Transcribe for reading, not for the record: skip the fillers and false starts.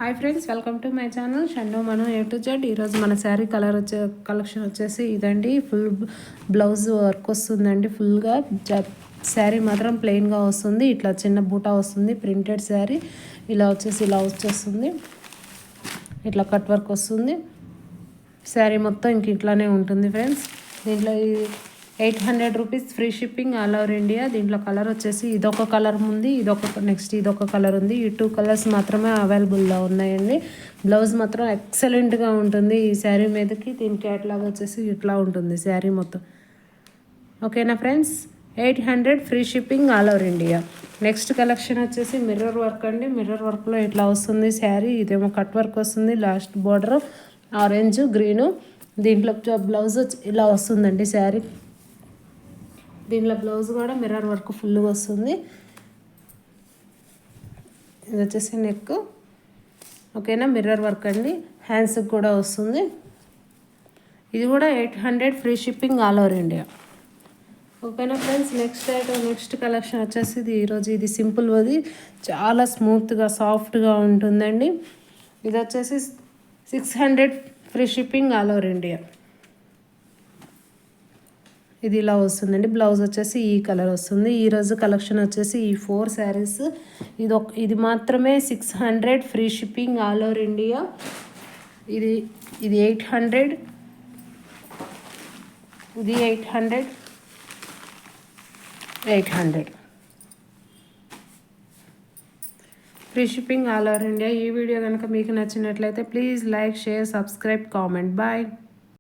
Hi friends, welcome to my channel షండో మనం ఏ టు జెడ్. ఈరోజు మన శారీ కలెక్షన్ వచ్చేసి ఇదండి. ఫుల్ బ్లౌజ్ వర్క్ వస్తుందండి. ఫుల్గా శారీ మాత్రం ప్లెయిన్గా వస్తుంది. ఇట్లా చిన్న బూటా వస్తుంది. ప్రింటెడ్ శారీ ఇలా వచ్చేస్తుంది. ఇట్లా కట్ వర్క్ వస్తుంది. శారీ మొత్తం ఇంక ఇట్లానే ఉంటుంది ఫ్రెండ్స్. దీంట్లో 800 rupees free shipping all over India. దీంట్లో కలర్ వచ్చేసి ఇదొక కలర్ ఉంది, ఇదొక కలర్ ఉంది. ఈ 2 కలర్స్ మాత్రమే అవైలబుల్లో ఉన్నాయండి. బ్లౌజ్ మాత్రం ఎక్సలెంట్గా ఉంటుంది ఈ శారీ మీదకి. దీని క్యాట్లాగ్ వచ్చేసి ఇట్లా ఉంటుంది శారీ మొత్తం. ఓకేనా friends, 800 free shipping all over India. Next collection వచ్చేసి మిర్రర్ వర్క్ అండి. మిర్రర్ వర్క్లో ఇట్లా వస్తుంది శారీ. ఇదేమో కట్ వర్క్ వస్తుంది. Last border orange green. దీంట్లో బ్లౌజ్ ఇలా వస్తుందండి శారీ. దీనిలో బ్లౌజ్ కూడా మిర్రర్ వర్క్ ఫుల్గా వస్తుంది. ఇది వచ్చేసి నెక్. ఓకేనా, మిర్రర్ వర్క్ అండి. హ్యాండ్స్కి కూడా వస్తుంది. ఇది కూడా 800 free shipping all over India. ఓకేనా ఫ్రెండ్స్, నెక్స్ట్ కలెక్షన్ వచ్చేసి ఇది సింపుల్, అది చాలా స్మూత్గా సాఫ్ట్గా ఉంటుందండి. ఇది వచ్చేసి 600 free shipping all over India. ఇది ఇలా వస్తుందండి. బ్లౌజ్ వచ్చేసి ఈ కలర్ వస్తుంది. ఈరోజు కలెక్షన్ వచ్చేసి ఈ 4 శారీస్. ఇది మాత్రమే 600 free shipping all over India. ఇది 800, ఇది 800 free shipping all over India. ఈ వీడియో కనుక మీకు నచ్చినట్లయితే please like, share, subscribe, comment. Bye.